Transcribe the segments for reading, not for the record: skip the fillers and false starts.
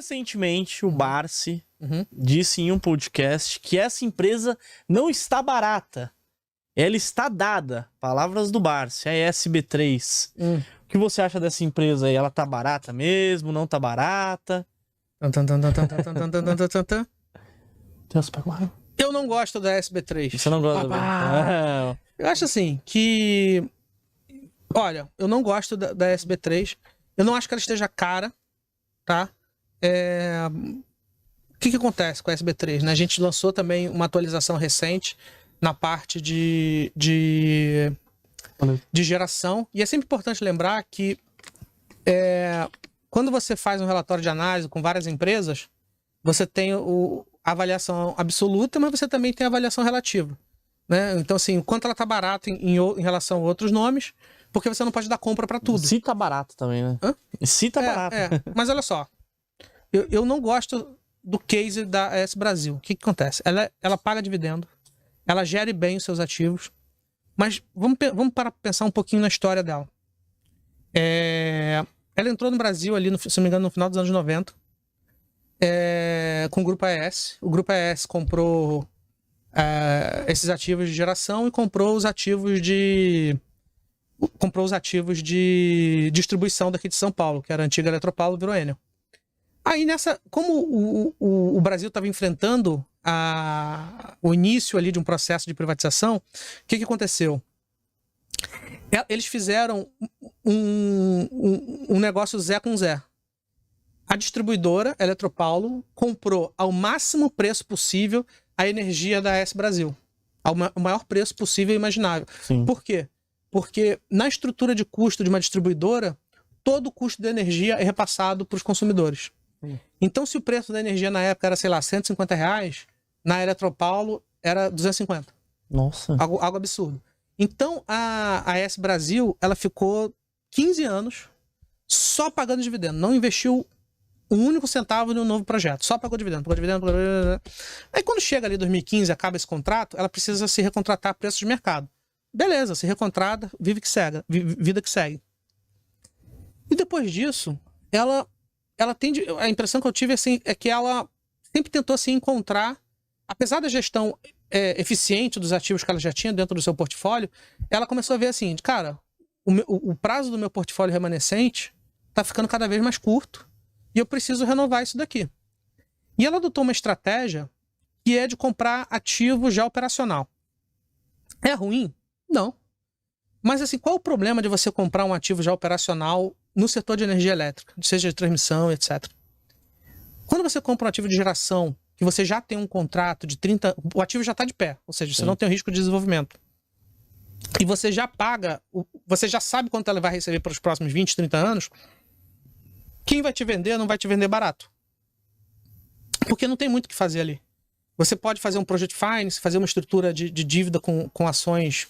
Recentemente, o Barsi disse em um podcast que essa empresa não está barata. Ela está dada. Palavras do Barsi, a SB3. O que você acha dessa empresa aí? Ela tá barata mesmo? Não tá barata? Eu não gosto da SB3. Você não gosta da... Eu acho assim, que... Olha, eu não gosto da SB3. Eu não acho que ela esteja cara, tá? O que acontece com a SB3, né? A gente lançou também uma atualização recente na parte de geração. E é sempre importante lembrar que quando você faz um relatório de análise com várias empresas, você tem a avaliação absoluta, mas você também tem a avaliação relativa, né? Então, assim, o quanto ela tá barata em relação a outros nomes, porque você não pode dar compra para tudo. Se tá barato também, né? Se tá barato. Mas olha só, eu não gosto do case da AS Brasil. O que acontece? Ela paga dividendo, ela gere bem os seus ativos, mas vamos parar para pensar um pouquinho na história dela. Ela entrou no Brasil ali, se não me engano, no final dos anos 90, com o Grupo AES. O Grupo AES comprou esses ativos de geração e comprou os ativos de distribuição daqui de São Paulo, que era a antiga Eletropaulo, virou Enel. Aí como o Brasil estava enfrentando o início ali de um processo de privatização, o que aconteceu? Eles fizeram um negócio Zé com Zé. A distribuidora, Eletropaulo, comprou ao máximo preço possível a energia da AS Brasil. Ao maior preço possível e imaginável. Sim. Por quê? Porque na estrutura de custo de uma distribuidora, todo o custo da energia é repassado para os consumidores. Então, se o preço da energia na época era, sei lá, R$150, na Eletropaulo era 250. Nossa. Algo absurdo. Então, a AS Brasil, ela ficou 15 anos só pagando dividendo. Não investiu um único centavo em um novo projeto. Só pagou dividendo, pagou dividendo. Aí, quando chega ali 2015, acaba esse contrato, ela precisa se recontratar a preço de mercado. Beleza, se recontrata, vida que segue. E depois disso, ela tende... A impressão que eu tive assim, é que ela sempre tentou se encontrar, apesar da gestão eficiente dos ativos que ela já tinha dentro do seu portfólio, ela começou a ver assim, cara, o prazo do meu portfólio remanescente tá ficando cada vez mais curto e eu preciso renovar isso daqui. E ela adotou uma estratégia que é de comprar ativo já operacional. É ruim? Não. Mas assim, qual o problema de você comprar um ativo já operacional no setor de energia elétrica, seja de transmissão, etc. Quando você compra um ativo de geração, que você já tem um contrato de 30... O ativo já está de pé, ou seja, você não tem o risco de desenvolvimento. E você já paga... Você já sabe quanto ela vai receber para os próximos 20, 30 anos. Quem vai te vender não vai te vender barato. Porque não tem muito o que fazer ali. Você pode fazer um project finance, fazer uma estrutura de dívida com ações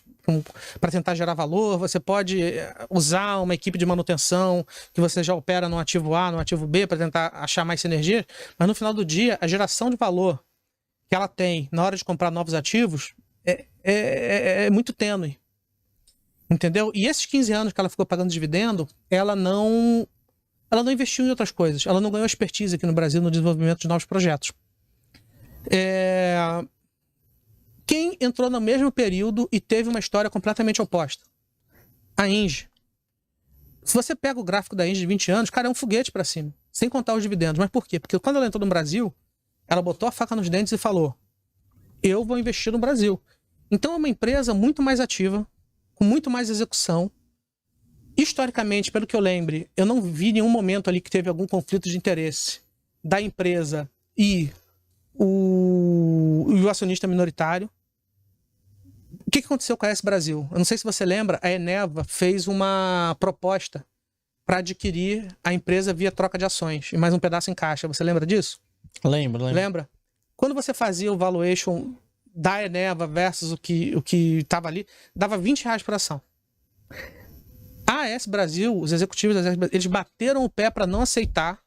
para tentar gerar valor. Você pode usar uma equipe de manutenção que você já opera no ativo A, no ativo B, para tentar achar mais sinergia. Mas no final do dia, a geração de valor que ela tem na hora de comprar novos ativos é muito tênue. Entendeu? E esses 15 anos que ela ficou pagando dividendo, ela não investiu em outras coisas. Ela não ganhou expertise aqui no Brasil no desenvolvimento de novos projetos. Quem entrou no mesmo período e teve uma história completamente oposta? A Engie. Se você pega o gráfico da Engie de 20 anos, cara, é um foguete para cima, sem contar os dividendos. Mas por quê? Porque quando ela entrou no Brasil, ela botou a faca nos dentes e falou: eu vou investir no Brasil. Então é uma empresa muito mais ativa, com muito mais execução. Historicamente, pelo que eu lembre, eu não vi nenhum momento ali que teve algum conflito de interesse da empresa e o acionista minoritário. O que aconteceu com a AS Brasil? Eu não sei se você lembra, a Eneva fez uma proposta para adquirir a empresa via troca de ações e mais um pedaço em caixa. Você lembra disso? Lembro. Lembra? Quando você fazia o valuation da Eneva versus o que estava ali, dava R$20 por ação. A AS Brasil, os executivos da AS Brasil, eles bateram o pé para não aceitar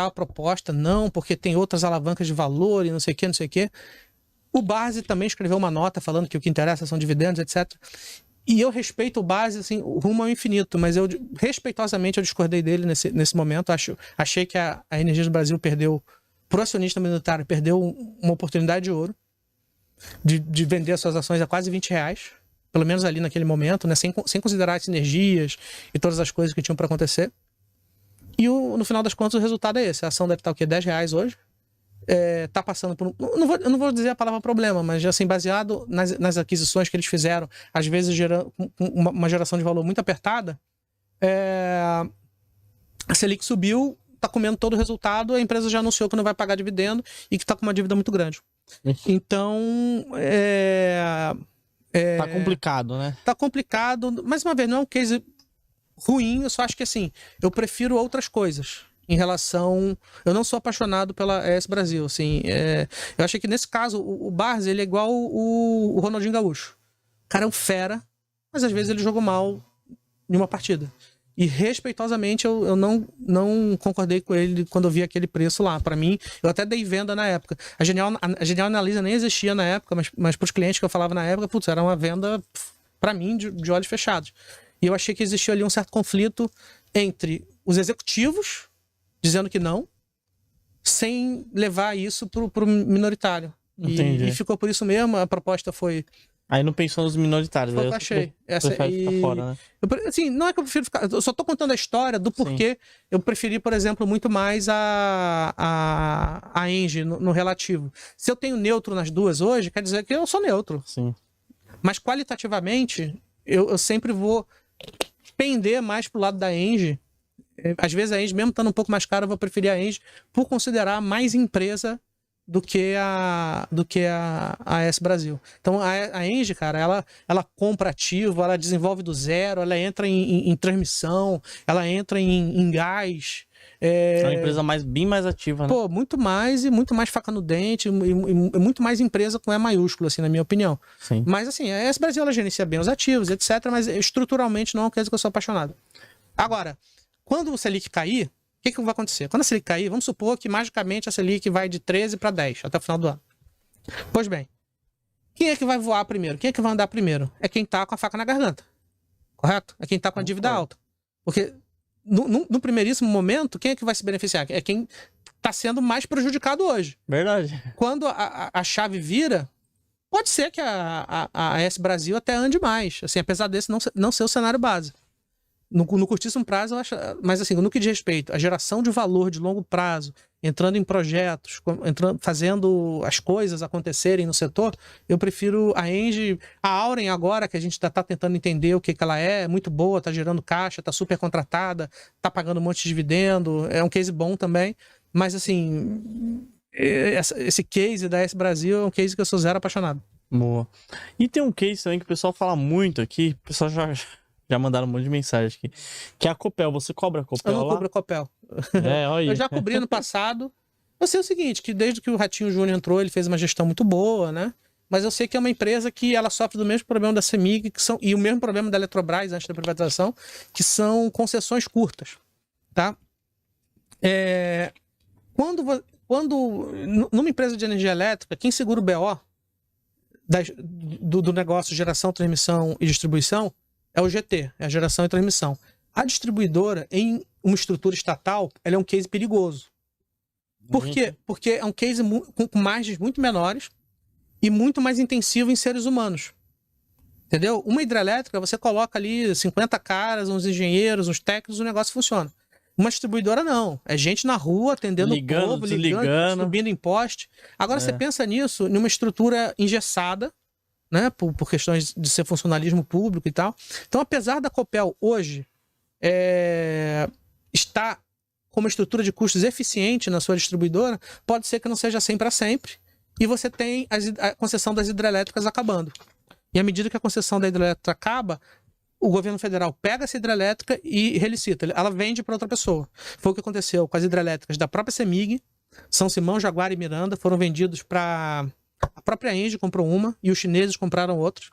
a proposta, não, porque tem outras alavancas de valor e não sei o que. O Barsi também escreveu uma nota falando que o que interessa são dividendos, etc. E eu respeito o Base, assim, rumo ao infinito, mas respeitosamente, eu discordei dele nesse momento. Achei que a Energias do Brasil perdeu, pro acionista minoritário, perdeu uma oportunidade de ouro de vender as suas ações a quase R$20, pelo menos ali naquele momento, né, sem considerar as sinergias e todas as coisas que tinham para acontecer. E no final das contas o resultado é esse. A ação deve estar o quê? R$10 hoje. Tá passando por eu não vou dizer a palavra problema, mas assim, baseado nas aquisições que eles fizeram, às vezes gerando uma geração de valor muito apertada, a Selic subiu, tá comendo todo o resultado, a empresa já anunciou que não vai pagar dividendo e que tá com uma dívida muito grande. Então tá complicado, né? Tá complicado. Mais uma vez, não é um case ruim, eu só acho que assim, eu prefiro outras coisas em relação... Eu não sou apaixonado pela ES Brasil, assim, eu achei que nesse caso o Barsi, ele é igual o Ronaldinho Gaúcho. O cara é um fera, mas às vezes ele jogou mal em uma partida. E respeitosamente eu não concordei com ele quando eu vi aquele preço lá. Para mim, eu até dei venda na época. A Genial Analisa nem existia na época, mas para os clientes que eu falava na época, putz, era uma venda para mim de olhos fechados. E eu achei que existia ali um certo conflito entre os executivos dizendo que não, sem levar isso pro minoritário. E ficou por isso mesmo, a proposta foi... Aí não pensou nos minoritários. Foi o que eu achei. Ficar fora, né? Assim, não é que eu prefiro ficar... Eu só tô contando a história do porquê eu preferi, por exemplo, muito mais a Engie no relativo. Se eu tenho neutro nas duas hoje, quer dizer que eu sou neutro. Sim. Mas qualitativamente, eu sempre vou pender mais pro lado da Engie. Às vezes a Engie, mesmo estando um pouco mais cara, eu vou preferir a Engie por considerar mais empresa do que a ES Brasil. Então a Engie, cara, ela compra ativo, ela desenvolve do zero, ela entra em transmissão, ela entra em gás. É uma empresa bem mais ativa, né? Pô, muito mais faca no dente, e muito mais empresa com E maiúsculo, assim, na minha opinião. Sim. Mas assim, a ES Brasil, ela gerencia bem os ativos, etc, mas estruturalmente não é uma coisa que eu sou apaixonado. Agora, quando o Selic cair, o que vai acontecer? Quando a Selic cair, vamos supor que magicamente a Selic vai de 13 para 10 até o final do ano. Pois bem, quem é que vai voar primeiro? Quem é que vai andar primeiro? É quem tá com a faca na garganta. Correto? É quem tá com a dívida alta. Porque no primeiríssimo momento, quem é que vai se beneficiar? É quem tá sendo mais prejudicado hoje. Verdade. Quando a chave vira, pode ser que a ES Brasil até ande mais. Assim, apesar desse não ser o cenário base. No curtíssimo prazo, eu acho, mas assim, no que diz respeito à geração de valor de longo prazo, entrando em projetos, fazendo as coisas acontecerem no setor, eu prefiro a Engie, a Auren agora, que a gente tá tentando entender o que ela é muito boa, tá gerando caixa, tá super contratada, tá pagando um monte de dividendo, é um case bom também, mas assim, esse case da ES Brasil é um case que eu sou zero apaixonado. Boa. E tem um case também que o pessoal fala muito aqui, o pessoal já mandaram um monte de mensagem aqui. Que é a Copel. Você cobra a Copel? Eu não cobro a Copel. Olha. Eu já cobri no passado. Eu sei o seguinte, que desde que o Ratinho Júnior entrou, ele fez uma gestão muito boa, né? Mas eu sei que é uma empresa que ela sofre do mesmo problema da CEMIG, e o mesmo problema da Eletrobras antes da privatização, que são concessões curtas, tá? Numa empresa de energia elétrica, quem segura o BO do negócio geração, transmissão e distribuição é o GT, é a geração e transmissão. A distribuidora, em uma estrutura estatal, ela é um case perigoso. Por quê? Porque é um case com margens muito menores e muito mais intensivo em seres humanos. Entendeu? Uma hidrelétrica, você coloca ali 50 caras, uns engenheiros, uns técnicos, o negócio funciona. Uma distribuidora não. É gente na rua, atendendo o povo, ligando, subindo em poste. Agora você pensa nisso, numa estrutura engessada, né, por questões de ser funcionalismo público e tal. Então, apesar da Copel hoje estar com uma estrutura de custos eficiente na sua distribuidora, pode ser que não seja assim para sempre. E você tem a concessão das hidrelétricas acabando. E à medida que a concessão da hidrelétrica acaba, o governo federal pega essa hidrelétrica e relicita. Ela vende para outra pessoa. Foi o que aconteceu com as hidrelétricas da própria CEMIG, São Simão, Jaguara e Miranda, foram vendidos para... A própria Engie comprou uma e os chineses compraram outra.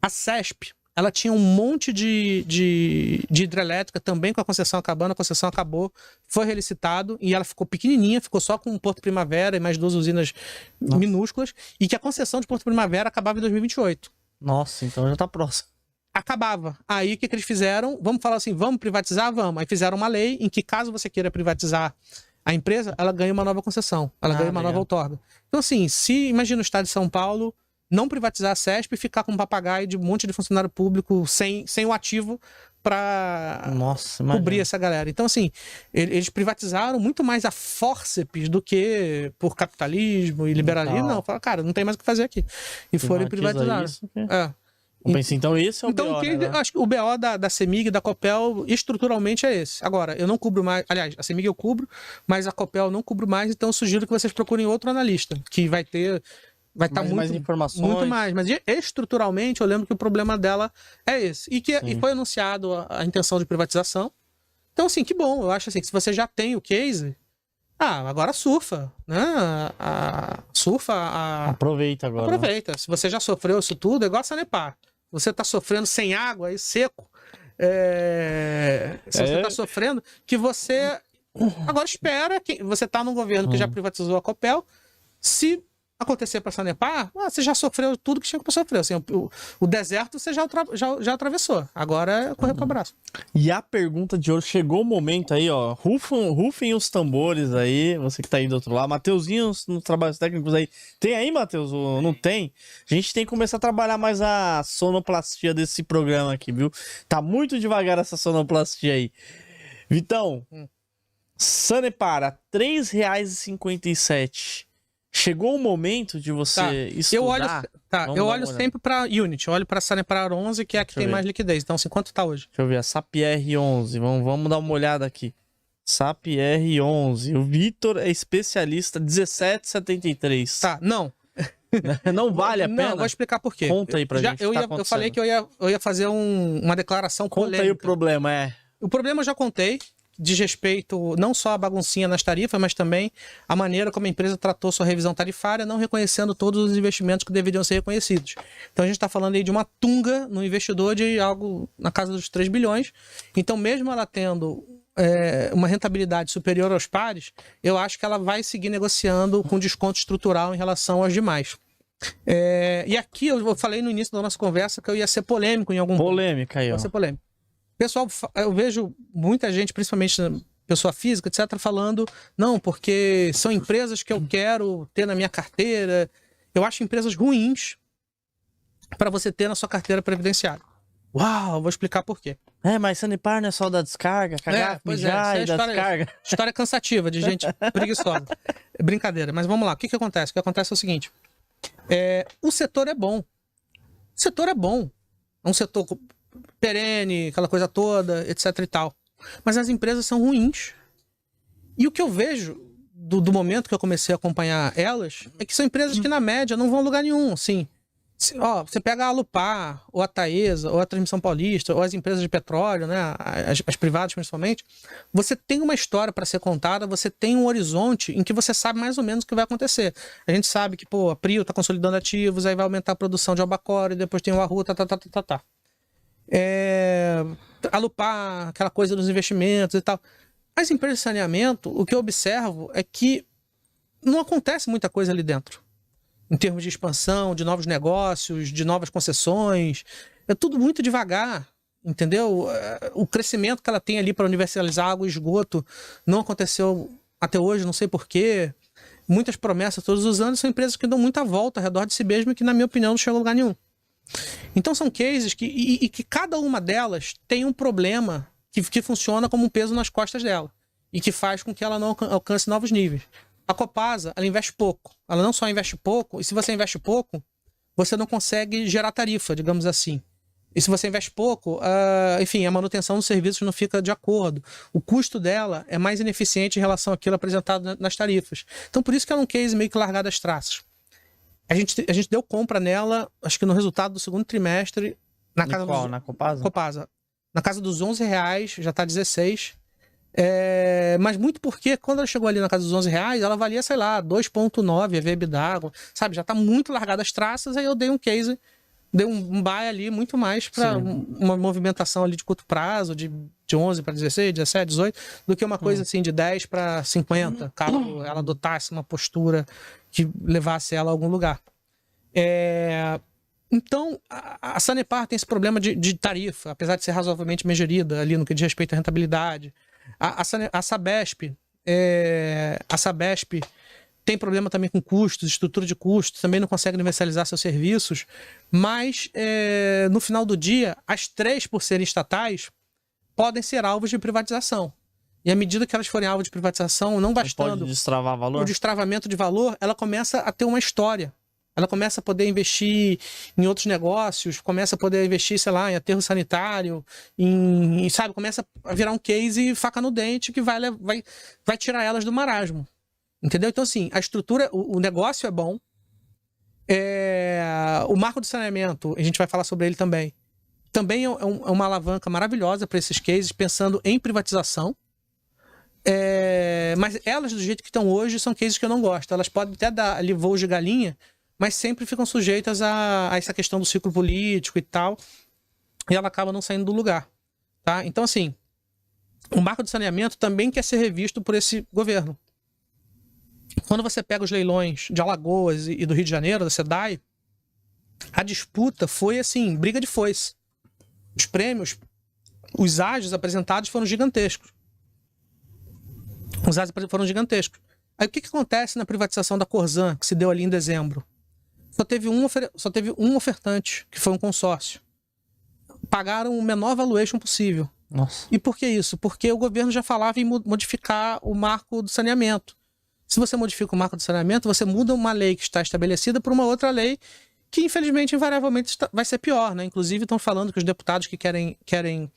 A CESP, ela tinha um monte de hidrelétrica também com a concessão acabando. A concessão acabou, foi relicitado e ela ficou pequenininha, ficou só com Porto Primavera e mais 2 usinas minúsculas. E que a concessão de Porto Primavera acabava em 2028. Nossa, então já tá próximo. acabava. Aí o que eles fizeram? Vamos falar assim, vamos privatizar? Vamos. Aí fizeram uma lei em que caso você queira privatizar a empresa, ela ganha uma nova concessão, ela ganha uma nova outorga. Então assim, se imagina o estado de São Paulo não privatizar a CESP e ficar com um papagaio de um monte de funcionário público sem o ativo para cobrir essa galera. Então assim, eles privatizaram muito mais a fórceps do que por capitalismo e liberalismo. Não, falaram, cara, não tem mais o que fazer aqui. E foram privatizados. Então esse é o BO, né? Acho que o BO da CEMIG e da Copel estruturalmente é esse. Agora, eu não cubro mais, aliás, a CEMIG eu cubro, mas a Copel eu não cubro mais, então eu sugiro que vocês procurem outro analista, que vai estar mais informações. Muito mais. Mas estruturalmente eu lembro que o problema dela é esse. E foi anunciado a intenção de privatização. Então, assim, que bom. Eu acho assim, que se você já tem o case, agora surfa, né? Aproveita agora. Aproveita. Né? Se você já sofreu isso tudo, é igual a Sanepar. Você tá sofrendo sem água e seco. Se você tá sofrendo, que você agora espera que você tá num governo que já privatizou a Copel. Se acontecer para a Sanepar, você já sofreu tudo que tinha para sofrer. Assim, o deserto você já atravessou. Agora é correr para o abraço. E a pergunta de hoje, chegou o momento aí, ó. Rufem os tambores aí, você que tá aí do outro lado. Mateuzinho, nos trabalhos técnicos aí. Tem aí, Matheus? Não tem? A gente tem que começar a trabalhar mais a sonoplastia desse programa aqui, viu? Tá muito devagar essa sonoplastia aí. Vitão, Sanepar, R$ 3,57. Chegou o momento de você estudar? Eu olho sempre para Unity, eu olho para Sanepar 11, que é a que tem mais liquidez. Então, assim, quanto tá hoje? Deixa eu ver, a SAP R11. Vamos dar uma olhada aqui. SAP R11. O Vitor é especialista, 17,73. Tá, não. Não vale a pena? Não, vou explicar por quê. Conta aí pra gente. Eu falei que eu ia fazer uma declaração polêmica. Conta aí o problema, O problema eu já contei. Diz respeito não só à baguncinha nas tarifas, mas também à maneira como a empresa tratou sua revisão tarifária, não reconhecendo todos os investimentos que deveriam ser reconhecidos. Então a gente está falando aí de uma tunga no investidor de algo na casa dos 3 bilhões. Então mesmo ela tendo uma rentabilidade superior aos pares, eu acho que ela vai seguir negociando com desconto estrutural em relação aos demais. E aqui eu falei no início da nossa conversa que eu ia ser polêmico em algum polêmica aí, ó. Ia ser polêmico. Pessoal, eu vejo muita gente, principalmente pessoa física, etc., falando, não, porque são empresas que eu quero ter na minha carteira. Eu acho empresas ruins para você ter na sua carteira previdenciária. Uau, vou explicar por quê. Mas Sanepar não é só da descarga, cagar, mijar e da descarga. História cansativa de gente preguiçosa. Brincadeira, mas vamos lá. O que acontece? O que acontece é o seguinte. O setor é bom. O setor é bom. É um setor perene, aquela coisa toda, etc e tal. Mas as empresas são ruins. E o que eu vejo do momento que eu comecei a acompanhar elas é que são empresas que na média não vão a lugar nenhum, assim. Você pega a Alupar, ou a Taesa, ou a Transmissão Paulista, ou as empresas de petróleo, né, as privadas principalmente, você tem uma história para ser contada, você tem um horizonte em que você sabe mais ou menos o que vai acontecer. A gente sabe que, a Prio está consolidando ativos, aí vai aumentar a produção de Albacora, e depois tem o Arru, Alupar, aquela coisa dos investimentos e tal. As empresas de saneamento, o que eu observo é que não acontece muita coisa ali dentro. Em termos de expansão, de novos negócios, de novas concessões. É tudo muito devagar, entendeu? O crescimento que ela tem ali para universalizar água e esgoto não aconteceu até hoje, não sei porquê. Muitas promessas todos os anos, são empresas que dão muita volta ao redor de si mesmo e que, na minha opinião, não chegam a lugar nenhum. Então são cases que cada uma delas tem um problema que funciona como um peso nas costas dela e que faz com que ela não alcance novos níveis. A Copasa, ela investe pouco. Ela não só investe pouco, e se você investe pouco, você não consegue gerar tarifa, digamos assim. E se você investe pouco, enfim, a manutenção dos serviços não fica de acordo. O custo dela é mais ineficiente em relação àquilo apresentado nas tarifas. Então por isso que é um case meio que largado às traças. A gente deu compra nela, acho que no resultado do segundo trimestre. Na Copasa? Copasa. Na casa dos R$11, já está 16. Mas muito porque quando ela chegou ali na casa dos R$11, ela valia, sei lá, 2,9 EBITDA, sabe? Já está muito largada as traças, aí eu dei um case, dei um buy ali muito mais para uma movimentação ali de curto prazo, de 11 para 16, 17, 18, do que uma coisa assim de 10 para 50, caso ela adotasse uma postura que levasse ela a algum lugar. Então, a Sanepar tem esse problema de tarifa, apesar de ser razoavelmente bem gerida ali no que diz respeito à rentabilidade. A Sabesp tem problema também com custos, estrutura de custos, também não consegue universalizar seus serviços, mas no final do dia, as 3, por serem estatais, podem ser alvos de privatização. E à medida que elas forem alvo de privatização, não bastando pode destravar valor? o destravamento de valor, ela começa a ter uma história. Ela começa a poder investir em outros negócios, começa a poder investir, sei lá, em aterro sanitário, sabe, começa a virar um case faca no dente que vai tirar elas do marasmo. Entendeu? Então, assim, a estrutura, o negócio é bom. O marco de saneamento, a gente vai falar sobre ele também. Também é uma alavanca maravilhosa para esses cases, pensando em privatização. Mas elas, do jeito que estão hoje, são cases que eu não gosto. Elas podem até dar ali voos de galinha, mas sempre ficam sujeitas a essa questão do ciclo político e tal, e ela acaba não saindo do lugar, tá? Então, assim, o marco de saneamento também quer ser revisto por esse governo. Quando você pega os leilões de Alagoas e do Rio de Janeiro, da SEDAI, a disputa foi, assim, briga de foice. Os prêmios, os ágios apresentados foram gigantescos. Os ágios foram gigantescos. Aí o que acontece na privatização da Corzan, que se deu ali em dezembro? Só teve um ofertante, que foi um consórcio. Pagaram o menor valuation possível. Nossa. E por que isso? Porque o governo já falava em modificar o marco do saneamento. Se você modifica o marco do saneamento, você muda uma lei que está estabelecida por uma outra lei que, infelizmente, invariavelmente vai ser pior, né? Inclusive, estão falando que os deputados que querem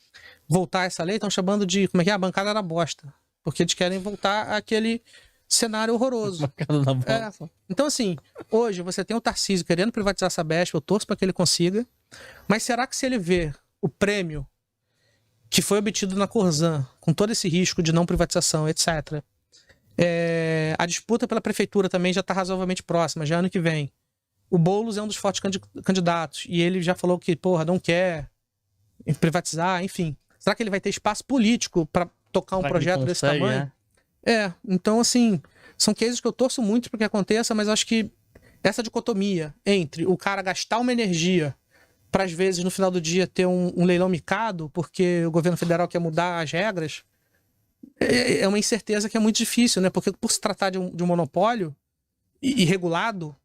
voltar essa lei estão chamando de, como é que é? A bancada da bosta. Porque eles querem voltar àquele cenário horroroso. Então, assim, hoje você tem o Tarcísio querendo privatizar a Sabesp, eu torço para que ele consiga, mas será que se ele ver o prêmio que foi obtido na Corzan, com todo esse risco de não privatização, etc., a disputa pela prefeitura também já está razoavelmente próxima, já ano que vem. O Boulos é um dos fortes candidatos, e ele já falou que, não quer privatizar, enfim. Será que ele vai ter espaço político para tocar um projeto desse tamanho? Então, assim, são cases que eu torço muito para que aconteça, mas eu acho que essa dicotomia entre o cara gastar uma energia para, às vezes, no final do dia, ter um leilão micado, porque o governo federal quer mudar as regras, é uma incerteza que é muito difícil, né? Porque por se tratar de um monopólio e regulado,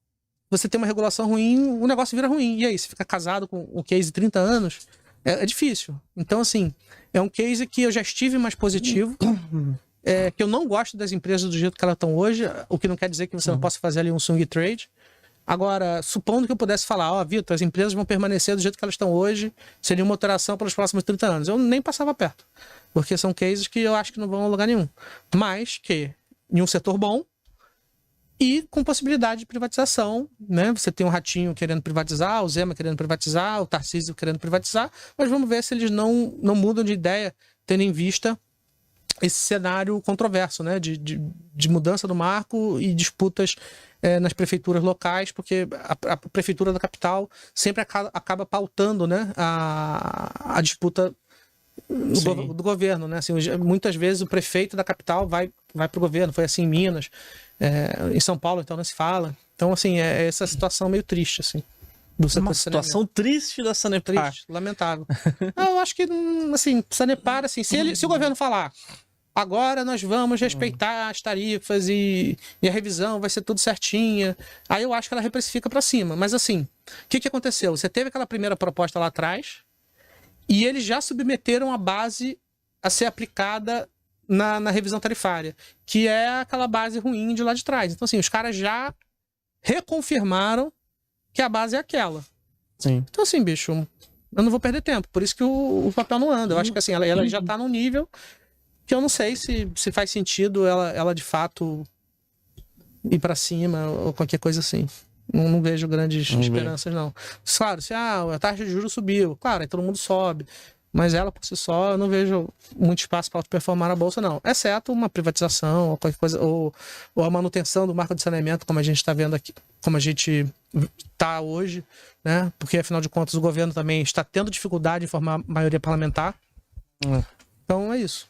você tem uma regulação ruim, o negócio vira ruim. E aí, você fica casado com um case de 30 anos, é difícil. Então, assim, é um case que eu já estive mais positivo, que eu não gosto das empresas do jeito que elas estão hoje, o que não quer dizer que você não possa fazer ali um swing trade. Agora, supondo que eu pudesse falar, Vitor, as empresas vão permanecer do jeito que elas estão hoje, seria uma alteração pelos próximos 30 anos. Eu nem passava perto, porque são cases que eu acho que não vão a lugar nenhum. Mas que, em um setor bom, e com possibilidade de privatização, né? Você tem um Ratinho querendo privatizar, o Zema querendo privatizar, o Tarcísio querendo privatizar, mas vamos ver se eles não mudam de ideia, tendo em vista esse cenário controverso, né? De mudança do marco e disputas nas prefeituras locais, porque a prefeitura da capital sempre acaba pautando, né? a disputa do governo, né? Assim, muitas vezes o prefeito da capital vai para o governo, foi assim em Minas, em São Paulo então não se fala. Então, assim, é essa situação meio triste, assim. Uma situação triste da Sanepar. Triste, lamentável. Eu acho que, assim, Sanepar, assim, se o governo falar, agora nós vamos respeitar as tarifas e a revisão vai ser tudo certinha, aí eu acho que ela reprecifica para cima. Mas, assim, o que aconteceu? Você teve aquela primeira proposta lá atrás e eles já submeteram a base a ser aplicada na revisão tarifária, que é aquela base ruim de lá de trás. Então, assim, os caras já reconfirmaram que a base é aquela. Sim. Então, assim, bicho, eu não vou perder tempo. Por isso que o papel não anda. Eu acho que, assim, ela já tá num nível que eu não sei se faz sentido ela de fato ir para cima ou qualquer coisa assim. Não vejo grandes esperanças, não. Claro, se a taxa de juros subiu, claro, aí todo mundo sobe. Mas ela, por si só, eu não vejo muito espaço para performar na bolsa, não. Exceto uma privatização ou qualquer coisa, ou a manutenção do marco de saneamento, como a gente está vendo aqui, como a gente está hoje, né? Porque, afinal de contas, o governo também está tendo dificuldade em formar maioria parlamentar. Então, é isso.